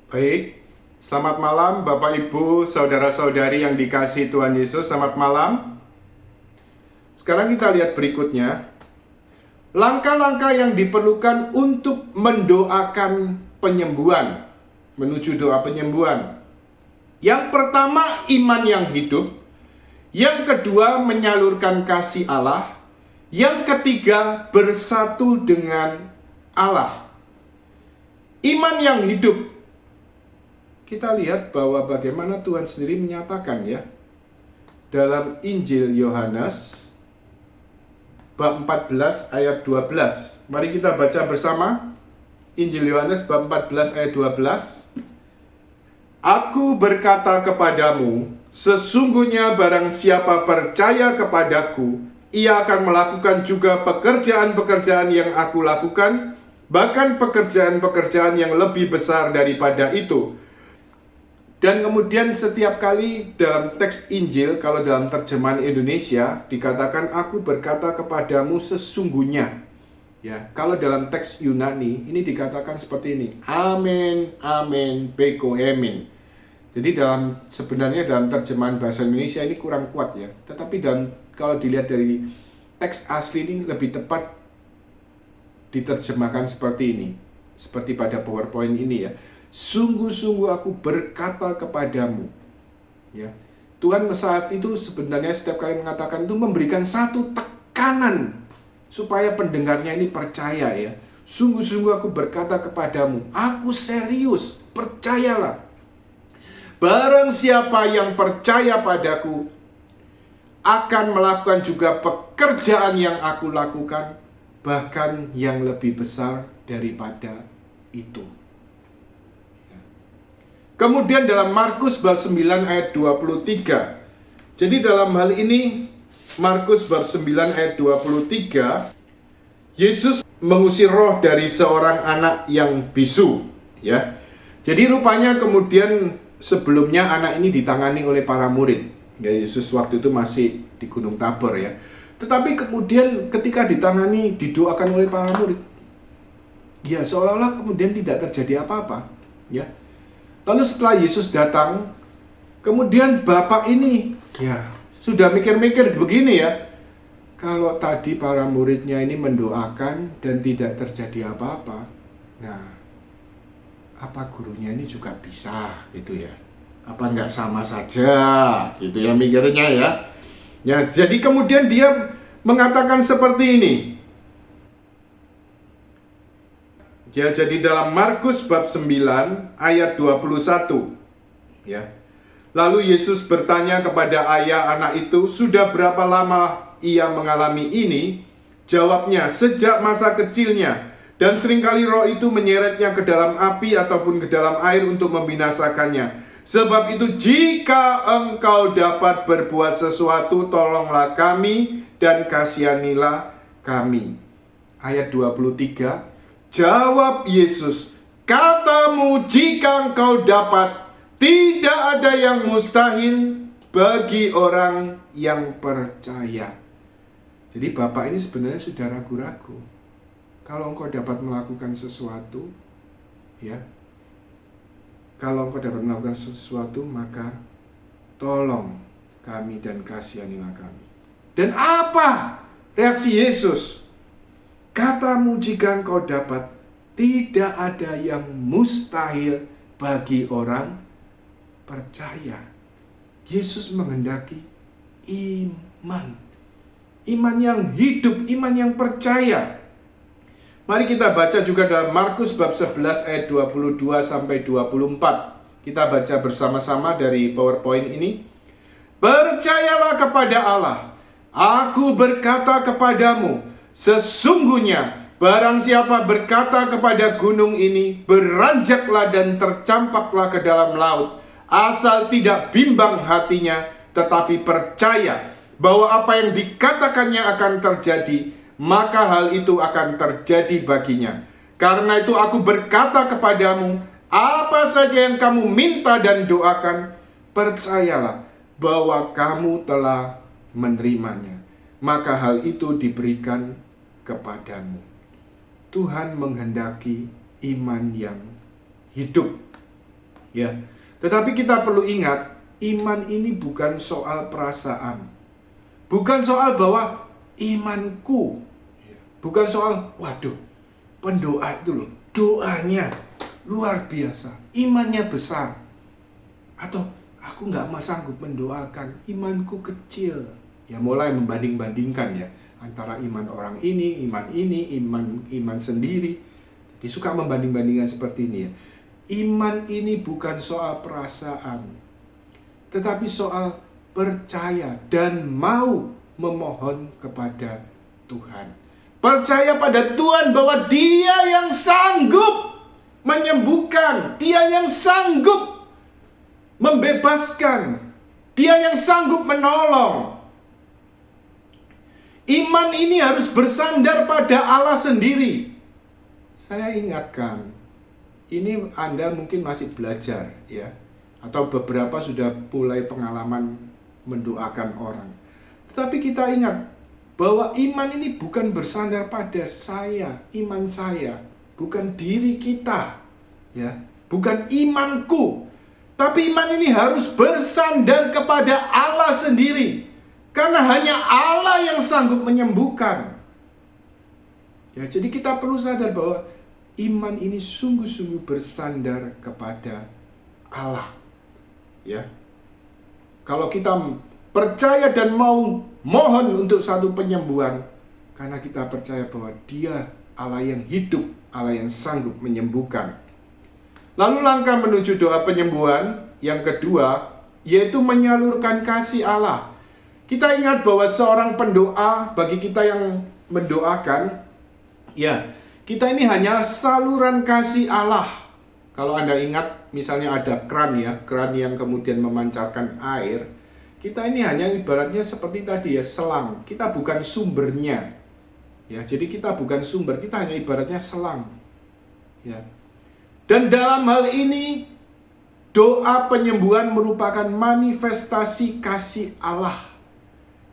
Baik, selamat malam Bapak Ibu, Saudara-saudari yang dikasihi Tuhan Yesus, selamat malam. Sekarang kita lihat berikutnya. Langkah-langkah yang diperlukan untuk mendoakan penyembuhan, menuju doa penyembuhan. Yang pertama, iman yang hidup. Yang kedua, menyalurkan kasih Allah. Yang ketiga, bersatu dengan Allah. Iman yang hidup. Kita lihat bahwa bagaimana Tuhan sendiri menyatakan ya, dalam Injil Yohanes bab 14 ayat 12. Mari kita baca bersama. Injil Yohanes bab 14 ayat 12. Aku berkata kepadamu, sesungguhnya barang siapa percaya kepadaku, ia akan melakukan juga pekerjaan-pekerjaan yang aku lakukan, bahkan pekerjaan-pekerjaan yang lebih besar daripada itu. Dan kemudian setiap kali dalam teks Injil, kalau dalam terjemahan Indonesia, dikatakan aku berkata kepadamu sesungguhnya. Ya, kalau dalam teks Yunani, ini dikatakan seperti ini. Amen, amen, beko emin. Jadi sebenarnya dalam terjemahan bahasa Indonesia ini kurang kuat ya. Tetapi kalau dilihat dari teks asli ini lebih tepat diterjemahkan seperti ini. Seperti pada PowerPoint ini ya. Sungguh-sungguh aku berkata kepadamu. Ya. Tuhan saat itu sebenarnya setiap kali mengatakan itu memberikan satu tekanan supaya pendengarnya ini percaya ya. Sungguh-sungguh aku berkata kepadamu, aku serius, percayalah. Barang siapa yang percaya padaku akan melakukan juga pekerjaan yang aku lakukan, bahkan yang lebih besar daripada itu. Kemudian dalam Markus bab 9 ayat 23. Jadi dalam hal ini Markus bab 9 ayat 23, Yesus mengusir roh dari seorang anak yang bisu, ya. Jadi rupanya kemudian sebelumnya anak ini ditangani oleh para murid. Ya, Yesus waktu itu masih di Gunung Tabor ya. Tetapi kemudian ketika ditangani, didoakan oleh para murid, ya seolah-olah kemudian tidak terjadi apa-apa, ya. Lalu setelah Yesus datang, kemudian bapak ini ya sudah mikir-mikir begini ya. Kalau tadi para muridnya ini mendoakan dan tidak terjadi apa-apa, nah apa gurunya ini juga bisa gitu ya? Apa nggak sama saja gitu ya mikirnya ya. Ya, jadi kemudian dia mengatakan seperti ini. Ya, jadi dalam Markus bab 9 ayat 21. Ya. Lalu Yesus bertanya kepada ayah anak itu, "Sudah berapa lama ia mengalami ini?" Jawabnya, "Sejak masa kecilnya, dan seringkali roh itu menyeretnya ke dalam api ataupun ke dalam air untuk membinasakannya. Sebab itu jika engkau dapat berbuat sesuatu, tolonglah kami dan kasihanilah kami." Ayat 23. Jawab Yesus, "Katamu jika engkau dapat, tidak ada yang mustahil bagi orang yang percaya." Jadi bapak ini sebenarnya sudah ragu-ragu. Kalau engkau dapat melakukan sesuatu, ya, kalau engkau dapat melakukan sesuatu, maka tolong kami dan kasihanilah kami. Dan apa reaksi Yesus? Katamu jika engkau dapat, tidak ada yang mustahil bagi orang percaya. Yesus menghendaki iman. Iman yang hidup, iman yang percaya. Mari kita baca juga dalam Markus bab 11 ayat 22 sampai 24. Kita baca bersama-sama dari PowerPoint ini. Percayalah kepada Allah. Aku berkata kepadamu, sesungguhnya barang siapa berkata kepada gunung ini, beranjaklah dan tercampaklah ke dalam laut, asal tidak bimbang hatinya, tetapi percaya bahwa apa yang dikatakannya akan terjadi, maka hal itu akan terjadi baginya. Karena itu aku berkata kepadamu, apa saja yang kamu minta dan doakan, percayalah bahwa kamu telah menerimanya, maka hal itu diberikan kepadamu. Tuhan menghendaki iman yang hidup. Ya. Tetapi kita perlu ingat, iman ini bukan soal perasaan. Bukan soal bahwa imanku. Bukan soal, waduh, pendoa itu loh, doanya luar biasa, imannya besar. Atau aku nggak sanggup mendoakan, imanku kecil. Ya mulai membanding-bandingkan ya, antara iman orang ini, iman sendiri. Jadi suka membanding-bandingkan seperti ini ya. Iman ini bukan soal perasaan, tetapi soal percaya dan mau memohon kepada Tuhan. Percaya pada Tuhan bahwa Dia yang sanggup menyembuhkan, Dia yang sanggup membebaskan, Dia yang sanggup menolong. Iman ini harus bersandar pada Allah sendiri. Saya ingatkan, ini Anda mungkin masih belajar ya, atau beberapa sudah mulai pengalaman mendoakan orang. Tetapi kita ingat bahwa iman ini bukan bersandar pada saya, iman saya, bukan diri kita, ya, bukan imanku. Tapi iman ini harus bersandar kepada Allah sendiri, karena hanya Allah yang sanggup menyembuhkan. Ya, jadi kita perlu sadar bahwa iman ini sungguh-sungguh bersandar kepada Allah. Ya. Kalau kita percaya dan mau mohon untuk satu penyembuhan, karena kita percaya bahwa Dia Allah yang hidup, Allah yang sanggup menyembuhkan. Lalu langkah menuju doa penyembuhan yang kedua, yaitu menyalurkan kasih Allah. Kita ingat bahwa seorang pendoa, bagi kita yang mendoakan, ya, kita ini hanya saluran kasih Allah. Kalau Anda ingat, misalnya ada keran ya, keran yang kemudian memancarkan air. Kita ini hanya ibaratnya seperti tadi ya, selang. Kita bukan sumbernya. Ya, jadi kita bukan sumber, kita hanya ibaratnya selang. Ya. Dan dalam hal ini, doa penyembuhan merupakan manifestasi kasih Allah.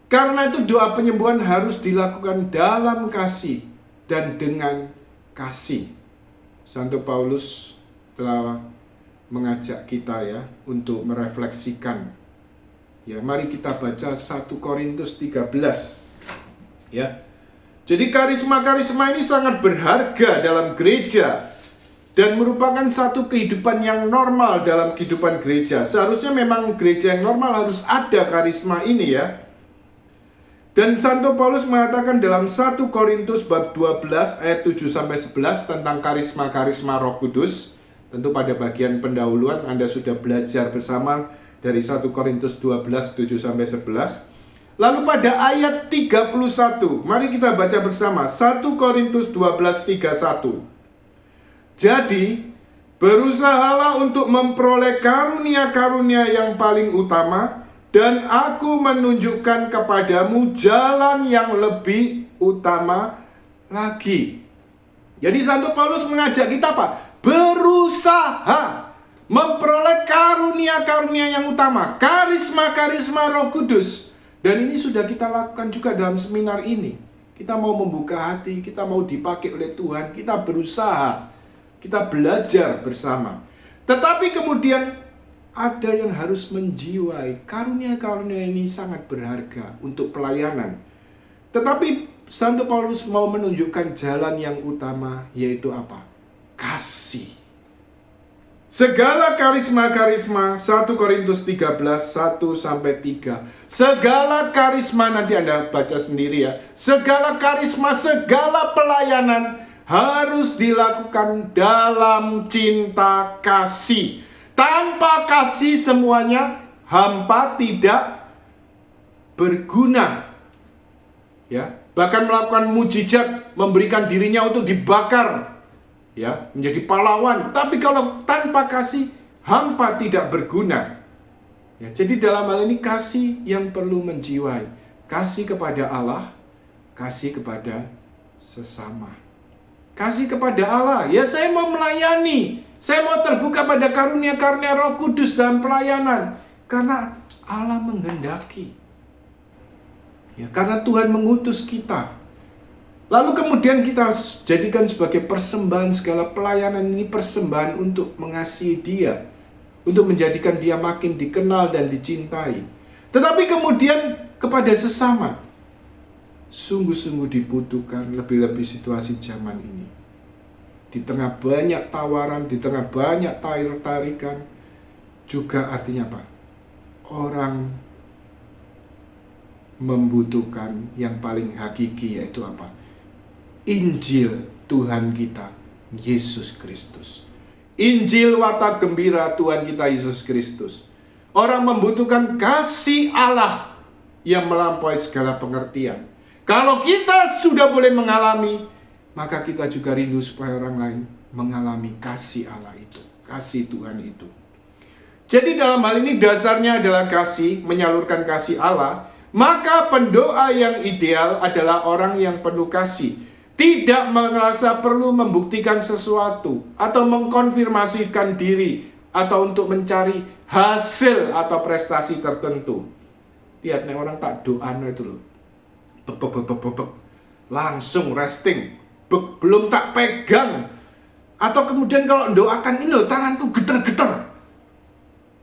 Karena itu doa penyembuhan harus dilakukan dalam kasih dan dengan kasih. Santo Paulus telah mengajak kita ya untuk merefleksikan. Ya, mari kita baca 1 Korintus 13. Ya. Jadi karisma-karisma ini sangat berharga dalam gereja dan merupakan satu kehidupan yang normal dalam kehidupan gereja. Seharusnya memang gereja yang normal harus ada karisma ini ya. Dan Santo Paulus mengatakan dalam 1 Korintus bab 12 ayat 7-11 tentang karisma-karisma Roh Kudus. Tentu pada bagian pendahuluan Anda sudah belajar bersama dari 1 Korintus 12 7-11. Lalu pada ayat 31, mari kita baca bersama 1 Korintus 12:31. Jadi, berusahalah untuk memperoleh karunia-karunia yang paling utama, dan aku menunjukkan kepadamu jalan yang lebih utama lagi. Jadi Santo Paulus mengajak kita apa? Berusaha memperoleh karunia-karunia yang utama, karisma-karisma Roh Kudus. Dan ini sudah kita lakukan juga dalam seminar ini. Kita mau membuka hati, kita mau dipakai oleh Tuhan, kita berusaha, kita belajar bersama. Tetapi kemudian ada yang harus menjiwai. Karunia-karunia ini sangat berharga untuk pelayanan. Tetapi Santo Paulus mau menunjukkan jalan yang utama, yaitu apa? Kasih. Segala karisma-karisma, 1 Korintus 13, 1-3. Segala karisma, nanti Anda baca sendiri ya. Segala karisma, segala pelayanan harus dilakukan dalam cinta kasih. Tanpa kasih semuanya hampa tidak berguna. Ya, bahkan melakukan mujizat, memberikan dirinya untuk dibakar. Ya, menjadi pahlawan. Tapi kalau tanpa kasih, hampa tidak berguna. Ya, jadi dalam hal ini kasih yang perlu menjiwai. Kasih kepada Allah, kasih kepada sesama. Kasih kepada Allah, ya saya mau melayani. Saya mau terbuka pada karunia-karunia Roh Kudus dalam pelayanan. Karena Allah menghendaki. Ya, karena Tuhan mengutus kita. Lalu kemudian kita jadikan sebagai persembahan segala pelayanan ini, persembahan untuk mengasihi Dia. untuk menjadikan dia makin dikenal dan dicintai. Tetapi kemudian kepada sesama, sungguh-sungguh dibutuhkan, lebih-lebih situasi zaman ini. Di tengah banyak tawaran, di tengah banyak tarikan, juga artinya apa? Orang membutuhkan yang paling hakiki, yaitu apa? Injil Tuhan kita, Yesus Kristus. Injil warta gembira Tuhan kita Yesus Kristus. Orang membutuhkan kasih Allah yang melampaui segala pengertian. Kalau kita sudah boleh mengalami, maka kita juga rindu supaya orang lain mengalami kasih Allah itu, kasih Tuhan itu. Jadi dalam hal ini dasarnya adalah kasih, menyalurkan kasih Allah. Maka pendoa yang ideal adalah orang yang penuh kasih, tidak merasa perlu membuktikan sesuatu atau mengkonfirmasikan diri atau untuk mencari hasil atau prestasi tertentu. Lihat nih orang tak doa itu loh, langsung resting, belum tak pegang, atau kemudian kalau doakan ini loh tanganku getar-getar.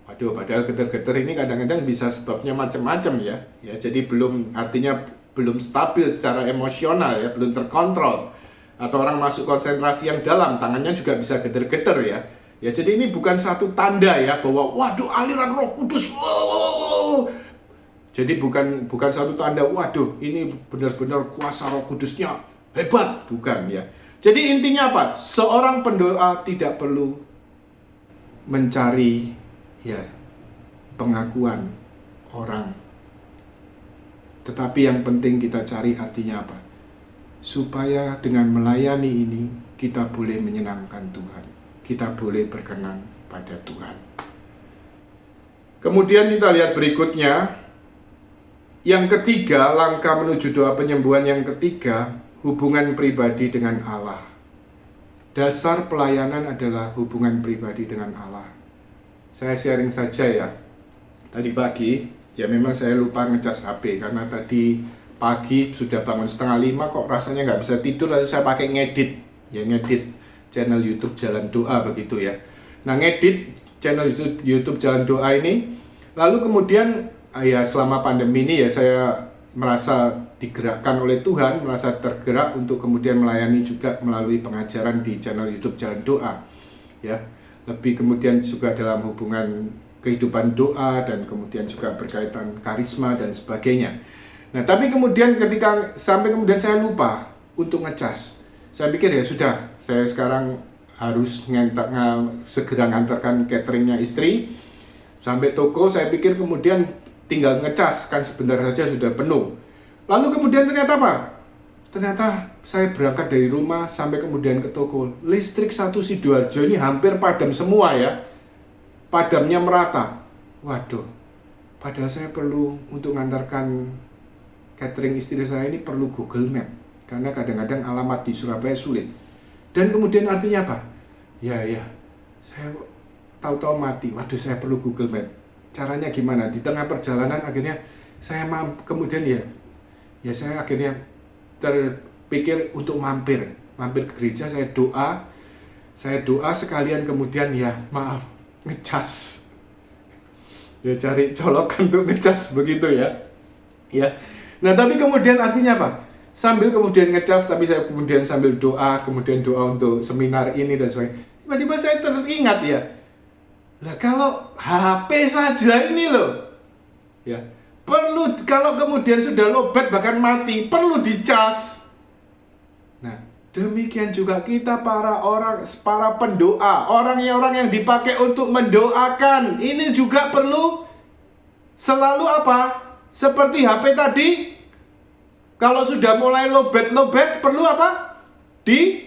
Waduh, padahal getar-getar ini kadang-kadang bisa sebabnya macam-macam ya. Ya, jadi artinya belum stabil secara emosional ya, belum terkontrol. Atau orang masuk konsentrasi yang dalam, tangannya juga bisa getar-getar ya. Ya, jadi ini bukan satu tanda ya bahwa waduh aliran Roh Kudus. Jadi bukan satu tanda waduh ini benar-benar kuasa Roh Kudusnya hebat, bukan ya. Jadi intinya apa? Seorang pendoa tidak perlu mencari ya pengakuan orang, tetapi yang penting kita cari artinya apa? Supaya dengan melayani ini kita boleh menyenangkan Tuhan, kita boleh berkenan pada Tuhan. Kemudian kita lihat berikutnya, yang ketiga, langkah menuju doa penyembuhan yang ketiga, hubungan pribadi dengan Allah. Dasar pelayanan adalah hubungan pribadi dengan Allah. Saya sharing saja ya. Tadi pagi, ya memang saya lupa ngecas HP karena tadi pagi sudah bangun 4:30 kok rasanya nggak bisa tidur, lalu saya pakai ngedit channel YouTube Jalan Doa begitu ya. Nah, ngedit channel YouTube Jalan Doa ini, lalu kemudian ya selama pandemi ini ya saya merasa digerakkan oleh Tuhan, merasa tergerak untuk kemudian melayani juga melalui pengajaran di channel YouTube Jalan Doa ya. Lebih kemudian juga dalam hubungan kehidupan doa dan kemudian juga berkaitan karisma dan sebagainya. Nah, tapi kemudian sampai kemudian saya lupa untuk ngecas. Saya pikir ya sudah, saya sekarang harus segera ngantarkan cateringnya istri sampai toko. Saya pikir kemudian tinggal ngecas, kan sebentar saja sudah penuh. Lalu kemudian ternyata apa? Ternyata saya berangkat dari rumah sampai kemudian ke toko. Listrik satu Sidoarjo ini hampir padam semua ya. Padamnya merata. Waduh, padahal saya perlu untuk mengantarkan catering istri saya ini perlu Google Map. Karena kadang-kadang alamat di Surabaya sulit. Dan kemudian artinya apa? Ya, saya tahu-tahu mati. Waduh, saya perlu Google Map. Caranya gimana? Di tengah perjalanan akhirnya saya kemudian ya saya akhirnya terpikir untuk mampir ke gereja. Saya doa sekalian kemudian ya maaf ngecas ya, cari colokan untuk ngecas begitu ya. Nah, tapi kemudian artinya apa? Sambil kemudian ngecas, tapi saya kemudian sambil doa untuk seminar ini dan sebagainya. Tiba-tiba saya teringat ya, lah kalau HP saja ini loh ya, perlu, kalau kemudian sudah lowbat bahkan mati, perlu dicas. Nah, demikian juga kita para pendoa, orang yang dipakai untuk mendoakan, ini juga perlu selalu apa? Seperti HP tadi, kalau sudah mulai lowbat perlu apa? Dicas.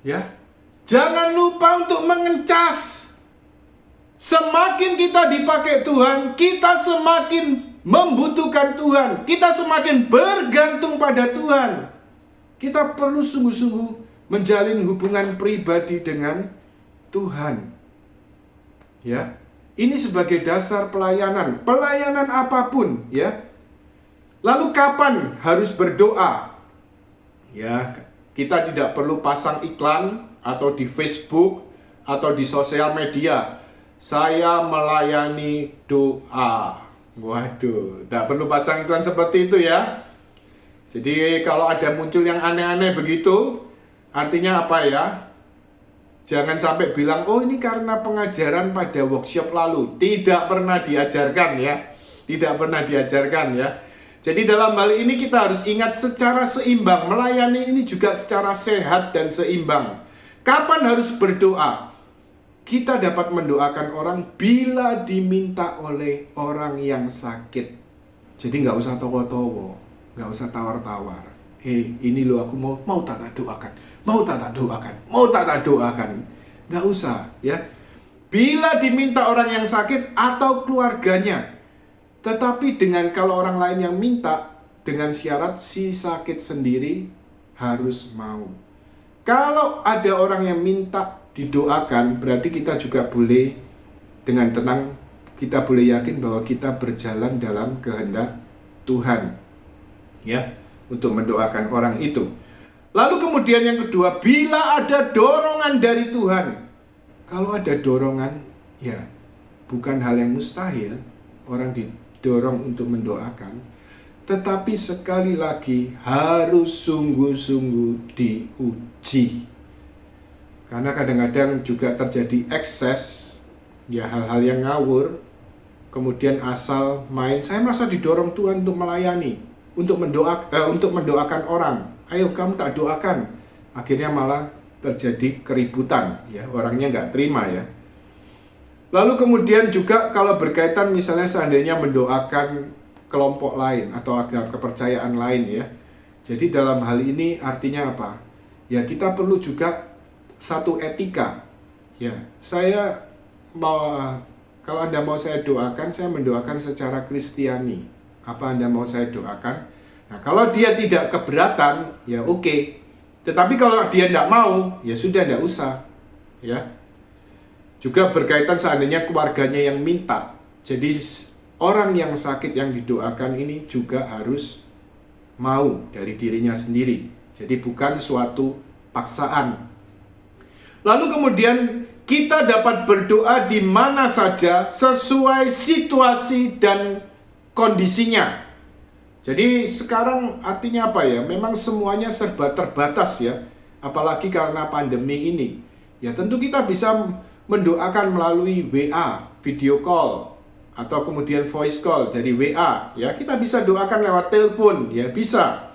Ya. Jangan lupa untuk mengecas. Semakin kita dipakai Tuhan, kita semakin membutuhkan Tuhan. Kita semakin bergantung pada Tuhan. Kita perlu sungguh-sungguh menjalin hubungan pribadi dengan Tuhan. Ya. Ini sebagai dasar pelayanan apapun, ya. Lalu kapan harus berdoa? Ya, kita tidak perlu pasang iklan atau di Facebook atau di sosial media, saya melayani doa. Waduh, tidak perlu pasang iklan seperti itu ya. Jadi kalau ada muncul yang aneh-aneh begitu, artinya apa ya? Jangan sampai bilang, oh ini karena pengajaran pada workshop lalu. Tidak pernah diajarkan ya. Tidak pernah diajarkan ya. Jadi dalam hal ini kita harus ingat secara seimbang. Melayani ini juga secara sehat dan seimbang. Kapan harus berdoa? Kita dapat mendoakan orang bila diminta oleh orang yang sakit. Jadi nggak usah towo-towo, nggak usah tawar-tawar. Ini loh aku mau tak doakan, mau tak doakan, mau tak doakan. Nggak usah ya. Bila diminta orang yang sakit atau keluarganya. Tetapi dengan kalau orang lain yang minta, dengan syarat si sakit sendiri harus mau. Kalau ada orang yang minta didoakan, berarti kita juga boleh dengan tenang, kita boleh yakin bahwa kita berjalan dalam kehendak Tuhan. Ya, untuk mendoakan orang itu. Lalu kemudian yang kedua, bila ada dorongan dari Tuhan. Kalau ada dorongan, ya bukan hal yang mustahil orang didorong untuk mendoakan. Tetapi sekali lagi harus sungguh-sungguh diuji. Karena kadang-kadang juga terjadi ekses, ya hal-hal yang ngawur. Kemudian asal main, saya merasa didorong Tuhan untuk melayani, untuk mendoakan orang. Ayo kamu tak doakan. Akhirnya malah terjadi keributan, ya orangnya nggak terima ya. Lalu kemudian juga kalau berkaitan misalnya seandainya mendoakan kelompok lain atau agama kepercayaan lain ya. Jadi dalam hal ini artinya apa? Ya kita perlu juga satu etika. Ya, saya mau, kalau Anda mau saya doakan, saya mendoakan secara Kristiani. Apa Anda mau saya doakan? Nah, kalau dia tidak keberatan, ya oke. Tetapi kalau dia tidak mau, ya sudah tidak usah. Ya. Juga berkaitan seandainya keluarganya yang minta. Jadi orang yang sakit yang didoakan ini juga harus mau dari dirinya sendiri. Jadi bukan suatu paksaan. Lalu kemudian kita dapat berdoa di mana saja sesuai situasi dan kondisinya. Jadi sekarang artinya apa ya? Memang semuanya serba terbatas ya. Apalagi karena pandemi ini. Ya tentu kita bisa mendoakan melalui WA, video call, atau kemudian voice call dari WA. Ya kita bisa doakan lewat telepon, ya bisa.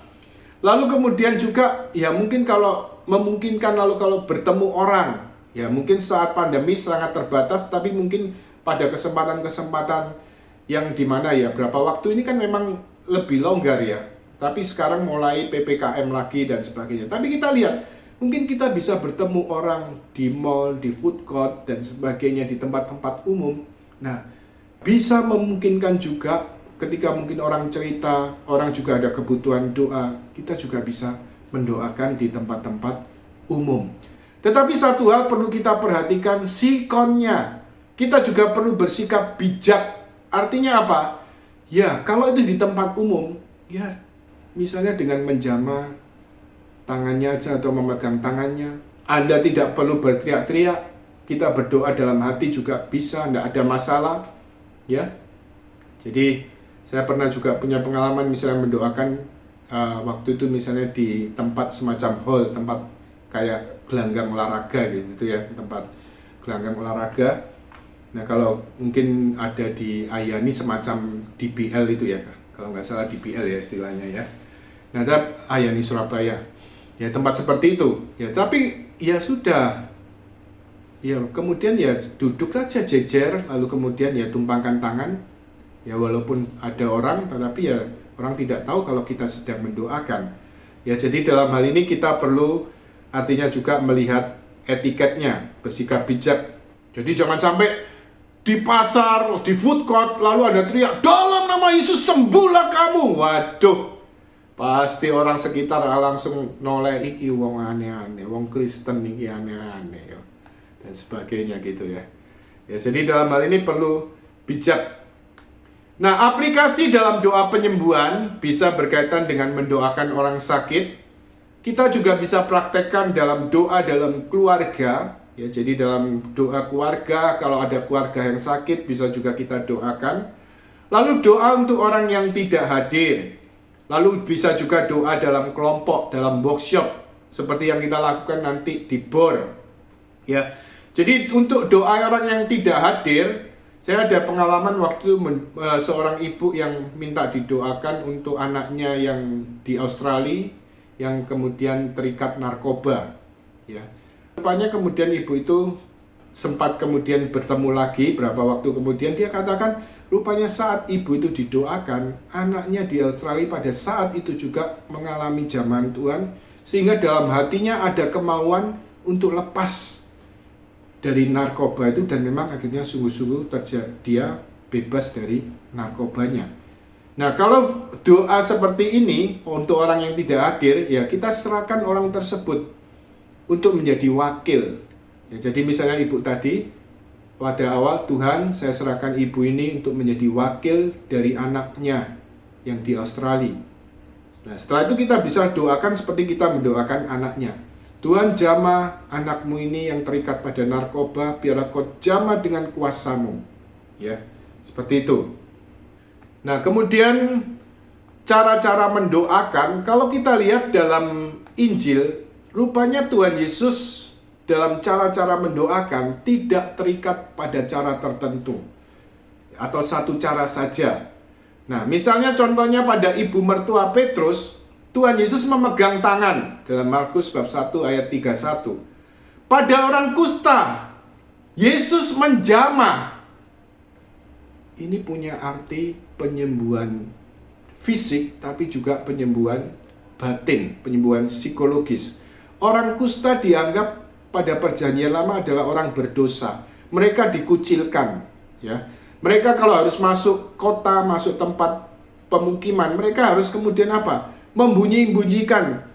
Lalu kemudian juga ya mungkin kalau memungkinkan lalu kalau bertemu orang, ya mungkin saat pandemi sangat terbatas, tapi mungkin pada kesempatan-kesempatan yang dimana ya berapa waktu ini kan memang lebih longgar ya. Tapi sekarang mulai PPKM lagi dan sebagainya. Tapi kita lihat, mungkin kita bisa bertemu orang di mall, di food court dan sebagainya, di tempat-tempat umum. Nah, bisa memungkinkan juga ketika mungkin orang cerita, orang juga ada kebutuhan doa, kita juga bisa mendoakan di tempat-tempat umum. Tetapi satu hal perlu kita perhatikan, sikonnya. Kita juga perlu bersikap bijak. Artinya apa? Ya, kalau itu di tempat umum, ya misalnya dengan menjamah tangannya aja atau memegang tangannya. Anda tidak perlu berteriak-teriak. Kita berdoa dalam hati juga bisa, tidak ada masalah. Ya. Jadi saya pernah juga punya pengalaman misalnya mendoakan waktu itu misalnya di tempat semacam hall, tempat kayak gelanggang olahraga gitu ya, tempat gelanggang olahraga. Nah kalau mungkin ada di Ayani semacam DBL itu ya, kalau nggak salah DBL ya istilahnya ya. Nah Ayani Surabaya, ya tempat seperti itu. Ya tapi ya sudah, ya kemudian ya duduk aja jejer, lalu kemudian ya tumpangkan tangan. Ya walaupun ada orang, tetapi ya orang tidak tahu kalau kita sedang mendoakan. Ya jadi dalam hal ini kita perlu artinya juga melihat etiketnya, bersikap bijak. Jadi jangan sampai di pasar, di food court, lalu ada teriak, dalam nama Yesus sembuhlah kamu. Waduh, pasti orang sekitar langsung noleh, iki wong aneh-aneh, wong Kristen iki aneh-aneh ya. Dan sebagainya gitu ya. Ya jadi dalam hal ini perlu bijak. Nah, aplikasi dalam doa penyembuhan bisa berkaitan dengan mendoakan orang sakit. Kita juga bisa praktekkan dalam doa dalam keluarga, Ya, jadi dalam doa keluarga, kalau ada keluarga yang sakit bisa juga kita doakan. Lalu doa untuk orang yang tidak hadir. Lalu bisa juga doa dalam kelompok, dalam workshop seperti yang kita lakukan nanti di BOR. Ya. Jadi untuk doa orang yang tidak hadir, saya ada pengalaman waktu seorang ibu yang minta didoakan untuk anaknya yang di Australia yang kemudian terikat narkoba. Ya. Rupanya kemudian ibu itu sempat kemudian bertemu lagi beberapa waktu kemudian, dia katakan rupanya saat ibu itu didoakan, anaknya di Australia pada saat itu juga mengalami zaman Tuhan, sehingga dalam hatinya ada kemauan untuk lepas dari narkoba itu, dan memang akhirnya sungguh-sungguh dia bebas dari narkobanya. Nah, kalau doa seperti ini untuk orang yang tidak hadir, ya kita serahkan orang tersebut untuk menjadi wakil. Ya, jadi misalnya ibu tadi, pada awal, Tuhan, saya serahkan ibu ini untuk menjadi wakil dari anaknya yang di Australia. Nah, setelah itu kita bisa doakan seperti kita mendoakan anaknya. Tuhan, jamah anakmu ini yang terikat pada narkoba, biarlah kau jamah dengan kuasamu. Ya, seperti itu. Nah, kemudian cara-cara mendoakan, kalau kita lihat dalam Injil, rupanya Tuhan Yesus dalam cara-cara mendoakan tidak terikat pada cara tertentu atau satu cara saja. Nah, misalnya contohnya pada ibu mertua Petrus, Tuhan Yesus memegang tangan dalam Markus bab 1 ayat 31. Pada orang kusta, Yesus menjamah. Ini punya arti penyembuhan fisik, tapi juga penyembuhan batin, penyembuhan psikologis. Orang kusta dianggap pada perjanjian lama adalah orang berdosa. Mereka dikucilkan, ya. Mereka kalau harus masuk kota, masuk tempat pemukiman, mereka harus kemudian apa? Membunyi-bunyikan.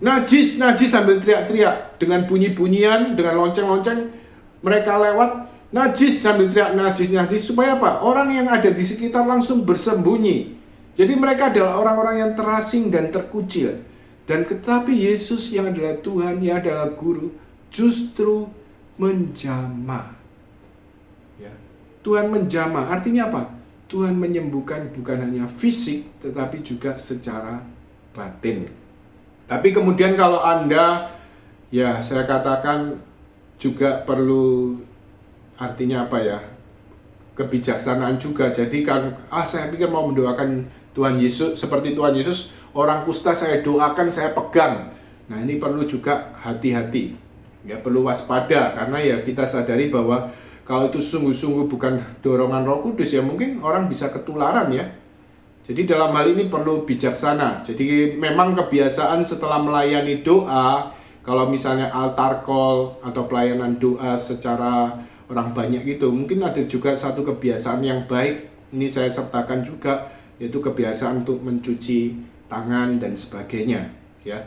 Najis, najis sambil teriak-teriak. Dengan bunyi-bunyian, dengan lonceng-lonceng, mereka lewat, najis sambil teriak, najis, najis. Supaya apa? Orang yang ada di sekitar langsung bersembunyi. Jadi mereka adalah orang-orang yang terasing dan terkucil. Dan tetapi Yesus yang adalah Tuhan, yang adalah Guru, justru menjamah. Ya. Tuhan menjamah, artinya apa? Tuhan menyembuhkan bukan hanya fisik, tetapi juga secara batin. Tapi kemudian kalau Anda, ya saya katakan juga perlu, artinya apa ya, kebijaksanaan juga. Jadi kan, saya pikir mau mendoakan Tuhan Yesus, seperti Tuhan Yesus, orang kusta saya doakan, saya pegang. Nah, ini perlu juga hati-hati. Ya, perlu waspada, karena ya kita sadari bahwa kalau itu sungguh-sungguh bukan dorongan Roh Kudus, ya mungkin orang bisa ketularan ya. Jadi dalam hal ini perlu bijaksana. Jadi memang kebiasaan setelah melayani doa, kalau misalnya altar call atau pelayanan doa secara orang banyak gitu, mungkin ada juga satu kebiasaan yang baik, ini saya sertakan juga, yaitu kebiasaan untuk mencuci tangan dan sebagainya, ya.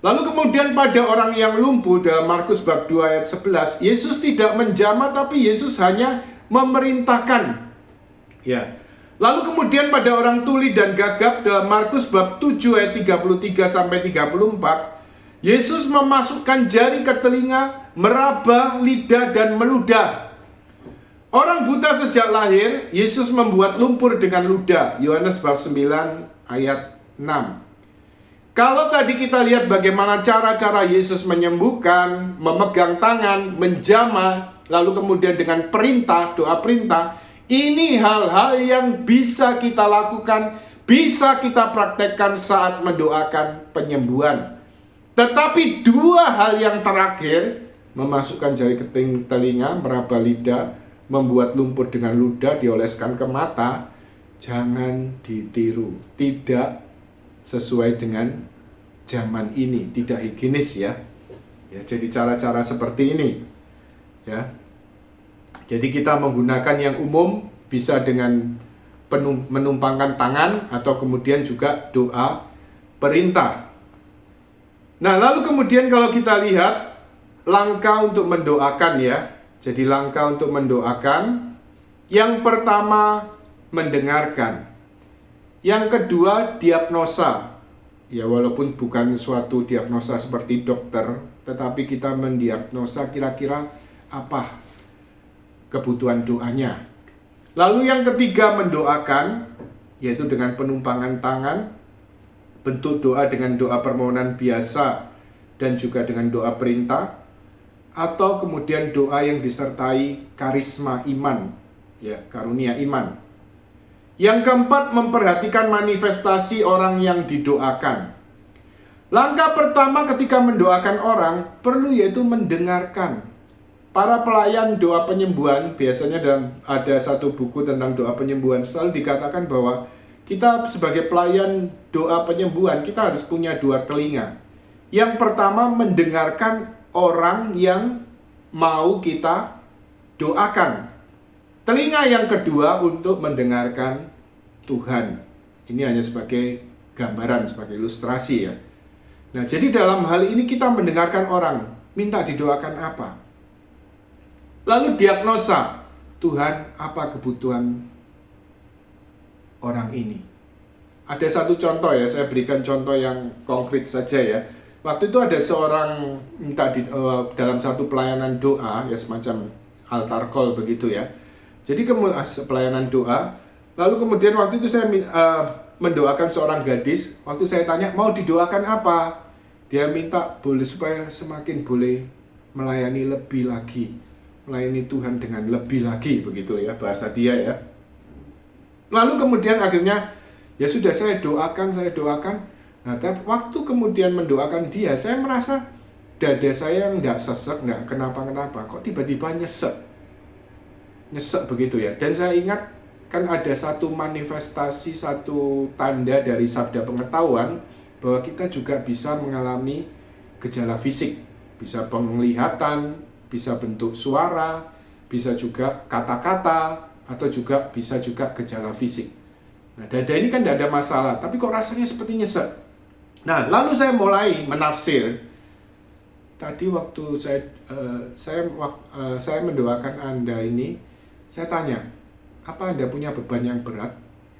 Lalu kemudian pada orang yang lumpuh dalam Markus bab 2 ayat 11, Yesus tidak menjamah, tapi Yesus hanya memerintahkan. Ya. Lalu kemudian pada orang tuli dan gagap dalam Markus bab 7 ayat 33 sampai 34, Yesus memasukkan jari ke telinga, meraba lidah dan meludah. Orang buta sejak lahir, Yesus membuat lumpur dengan ludah. Yohanes bab 9 ayat 6. Kalau tadi kita lihat bagaimana cara-cara Yesus menyembuhkan, memegang tangan, menjamah, lalu kemudian dengan perintah, doa perintah, ini hal-hal yang bisa kita lakukan, bisa kita praktekkan saat mendoakan penyembuhan. Tetapi dua hal yang terakhir, memasukkan jari ke telinga, meraba lidah, membuat lumpur dengan ludah, dioleskan ke mata, jangan ditiru. Tidak sesuai dengan zaman ini, tidak higienis ya. Ya, jadi cara-cara seperti ini ya. Jadi kita menggunakan yang umum, bisa dengan menumpangkan tangan atau kemudian juga doa perintah. Nah, lalu kemudian kalau kita lihat langkah untuk mendoakan ya. Jadi langkah untuk mendoakan, yang pertama mendengarkan. Yang kedua diagnosa. Ya walaupun bukan suatu diagnosa seperti dokter, tetapi kita mendiagnosa kira-kira apa kebutuhan doanya. Lalu yang ketiga mendoakan, yaitu dengan penumpangan tangan, bentuk doa dengan doa permohonan biasa dan juga dengan doa perintah, atau kemudian doa yang disertai karisma iman, ya, karunia iman. Yang keempat, memperhatikan manifestasi orang yang didoakan. Langkah pertama ketika mendoakan orang perlu yaitu mendengarkan. Para pelayan doa penyembuhan, biasanya ada satu buku tentang doa penyembuhan, selalu dikatakan bahwa kita sebagai pelayan doa penyembuhan, kita harus punya dua telinga. Yang pertama, mendengarkan orang yang mau kita doakan. Telinga yang kedua untuk mendengarkan Tuhan. Ini hanya sebagai gambaran, sebagai ilustrasi ya. Nah, jadi dalam hal ini kita mendengarkan orang, minta didoakan apa. Lalu diagnosa, Tuhan, apa kebutuhan orang ini? Ada satu contoh ya, saya berikan contoh yang konkret saja ya. Waktu itu ada seorang minta dalam satu pelayanan doa, ya semacam altar call begitu ya. Jadi pelayanan doa, lalu kemudian waktu itu saya mendoakan seorang gadis. Waktu saya tanya, mau didoakan apa? Dia minta supaya semakin boleh melayani lebih lagi, melayani Tuhan dengan lebih lagi, begitu ya bahasa dia ya. Lalu kemudian akhirnya ya sudah saya doakan. Nah, tapi waktu kemudian mendoakan dia, saya merasa dada saya nggak sesek, nggak kenapa-kenapa, kok tiba-tiba nyesek begitu ya. Dan saya ingat kan ada satu manifestasi, satu tanda dari sabda pengetahuan bahwa kita juga bisa mengalami gejala fisik, bisa penglihatan, bisa bentuk suara, bisa juga kata-kata, atau juga bisa juga gejala fisik. Nah, dada ini kan tidak ada masalah, tapi kok rasanya seperti nyesek. Nah, lalu saya mulai menafsir. Tadi waktu saya mendoakan Anda ini, saya tanya, apa Anda punya beban yang berat?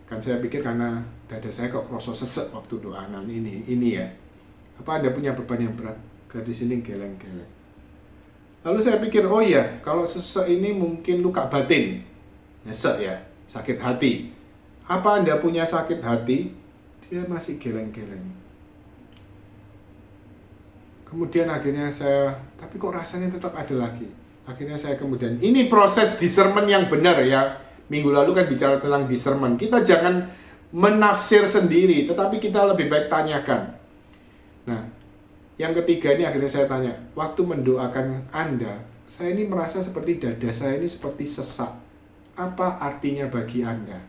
Kan saya pikir karena dada saya kok kerasa sesek waktu doanan ini ya. Apa Anda punya beban yang berat? Gadis ini geleng-geleng. Lalu saya pikir, oh iya, kalau sesek ini mungkin luka batin. Nyesek ya, sakit hati. Apa Anda punya sakit hati? Dia masih geleng-geleng. Kemudian akhirnya tapi kok rasanya tetap ada lagi. Akhirnya saya kemudian, ini proses discernment yang benar ya. Minggu lalu kan bicara tentang discernment. Kita jangan menafsir sendiri, tetapi kita lebih baik tanyakan. Nah, yang ketiga ini akhirnya saya tanya, waktu mendoakan Anda, saya ini merasa seperti dada saya ini seperti sesak. Apa artinya bagi Anda?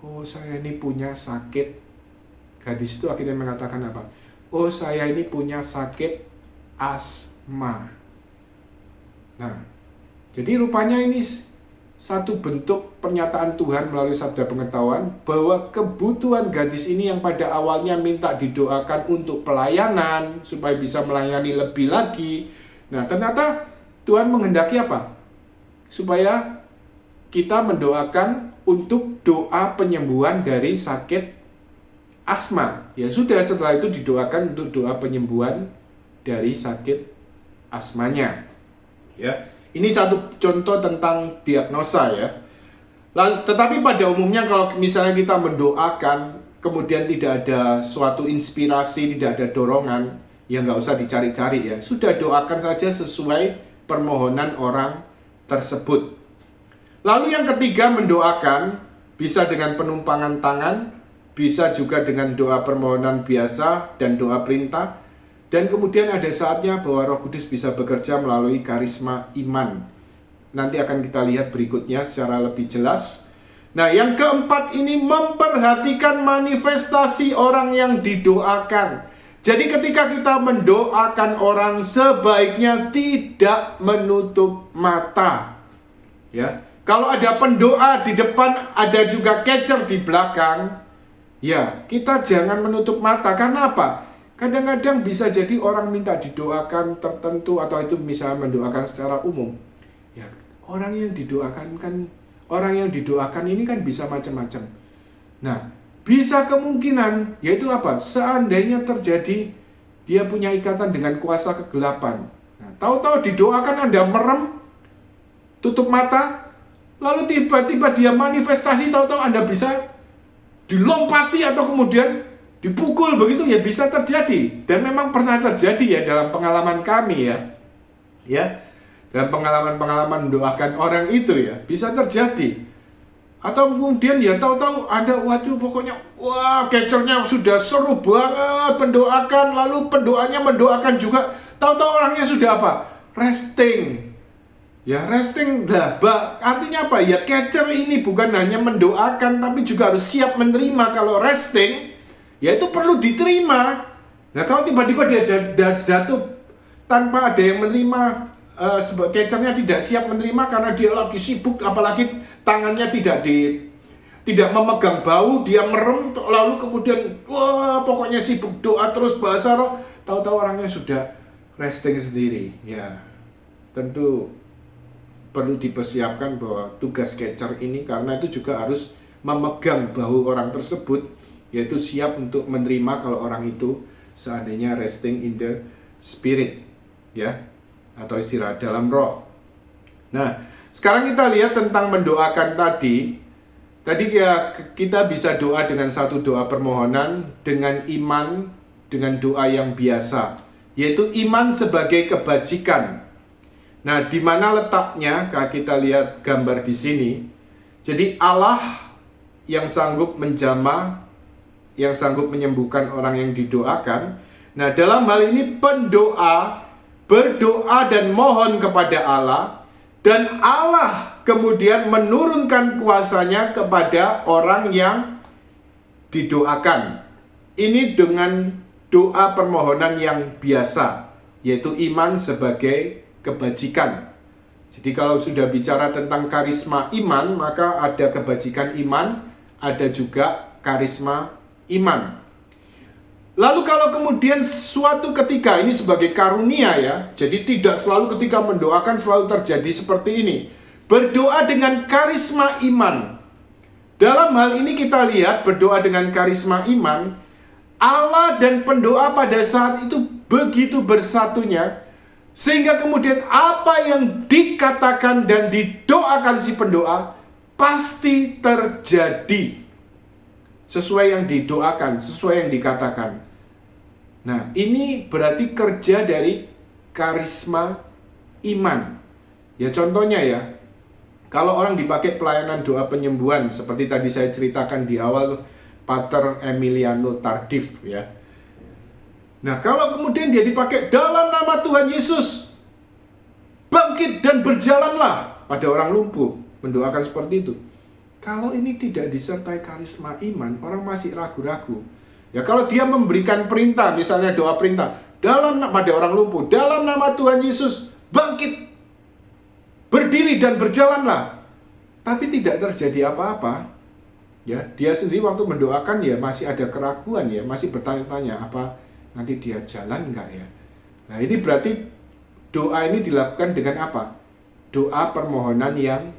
Oh, saya ini punya sakit. Gadis itu akhirnya mengatakan apa? Oh, saya ini punya sakit asma. Nah, jadi rupanya ini satu bentuk pernyataan Tuhan melalui sabda pengetahuan bahwa kebutuhan gadis ini yang pada awalnya minta didoakan untuk pelayanan supaya bisa melayani lebih lagi. Nah, ternyata Tuhan menghendaki apa? Supaya kita mendoakan untuk doa penyembuhan dari sakit asma. Ya sudah, setelah itu didoakan untuk doa penyembuhan dari sakit asmanya. Ya, ini satu contoh tentang diagnosa ya. Lalu, tetapi pada umumnya kalau misalnya kita mendoakan, kemudian tidak ada suatu inspirasi, tidak ada dorongan, ya nggak usah dicari-cari ya. Sudah doakan saja sesuai permohonan orang tersebut. Lalu yang ketiga, mendoakan bisa dengan penumpangan tangan, bisa juga dengan doa permohonan biasa dan doa perintah. Dan kemudian ada saatnya bahwa Roh Kudus bisa bekerja melalui karisma iman. Nanti akan kita lihat berikutnya secara lebih jelas. Nah, yang keempat ini memperhatikan manifestasi orang yang didoakan. Jadi ketika kita mendoakan orang, sebaiknya tidak menutup mata. Ya, kalau ada pendoa di depan, ada juga catcher di belakang. Ya, kita jangan menutup mata. Karena apa? Kadang-kadang bisa jadi orang minta didoakan tertentu atau itu misalnya mendoakan secara umum. Ya, orang yang didoakan ini kan bisa macam-macam. Nah, Bisa kemungkinan, yaitu apa? Seandainya terjadi dia punya ikatan dengan kuasa kegelapan. Nah, tahu-tahu didoakan Anda merem, tutup mata, lalu tiba-tiba dia manifestasi, tahu-tahu Anda bisa dilompati atau kemudian dipukul, begitu ya bisa terjadi. Dan memang pernah terjadi ya dalam pengalaman kami ya. Dalam pengalaman-pengalaman mendoakan orang itu ya, bisa terjadi. Atau kemudian ya tahu-tahu Anda, waduh pokoknya, wah kecernya sudah seru banget mendoakan, lalu pendoanya mendoakan juga, tahu-tahu orangnya sudah apa? Resting. Ya resting, artinya apa? Ya catcher ini bukan hanya mendoakan, tapi juga harus siap menerima. Kalau resting, ya itu perlu diterima. Nah kalau tiba-tiba dia jatuh tanpa ada yang menerima, catchernya tidak siap menerima karena dia lagi sibuk, apalagi tangannya tidak memegang bau, dia merem, lalu kemudian wah pokoknya sibuk doa terus bahasa roh, tahu-tahu orangnya sudah resting sendiri. Ya tentu perlu dipersiapkan bahwa tugas catcher ini, karena itu juga harus memegang bahu orang tersebut, yaitu siap untuk menerima kalau orang itu seandainya resting in the spirit, ya, atau istirahat dalam roh. Nah, sekarang kita lihat tentang mendoakan tadi. Tadi ya kita bisa doa dengan satu doa permohonan, dengan iman, dengan doa yang biasa, yaitu iman sebagai kebajikan. Nah, di mana letaknya? Kalau kita lihat gambar di sini. Jadi Allah yang sanggup menjamah, yang sanggup menyembuhkan orang yang didoakan. Nah, dalam hal ini pendoa berdoa dan mohon kepada Allah, dan Allah kemudian menurunkan kuasanya kepada orang yang didoakan. Ini dengan doa permohonan yang biasa, yaitu iman sebagai kebajikan. Jadi kalau sudah bicara tentang karisma iman, maka ada kebajikan iman, ada juga karisma iman. Lalu kalau kemudian suatu ketika, ini sebagai karunia ya, jadi tidak selalu ketika mendoakan selalu terjadi seperti ini. Berdoa dengan karisma iman. Dalam hal ini kita lihat berdoa dengan karisma iman, Allah dan pendoa pada saat itu begitu bersatunya, sehingga kemudian apa yang dikatakan dan didoakan si pendoa pasti terjadi. Sesuai yang didoakan, sesuai yang dikatakan. Nah, ini berarti kerja dari karisma iman. Ya contohnya ya, kalau orang dipakai pelayanan doa penyembuhan, seperti tadi saya ceritakan di awal, Pater Emiliano Tardif ya. Nah, kalau kemudian dia dipakai dalam nama Tuhan Yesus, bangkit dan berjalanlah pada orang lumpuh, mendoakan seperti itu. Kalau ini tidak disertai karisma iman, orang masih ragu-ragu. Ya kalau dia memberikan perintah, misalnya doa perintah, pada orang lumpuh, dalam nama Tuhan Yesus, bangkit, berdiri dan berjalanlah. Tapi tidak terjadi apa-apa. Ya, dia sendiri waktu mendoakan ya masih ada keraguan ya, masih bertanya-tanya apa nanti dia jalan enggak ya. Nah, ini berarti doa ini dilakukan dengan apa? Doa permohonan yang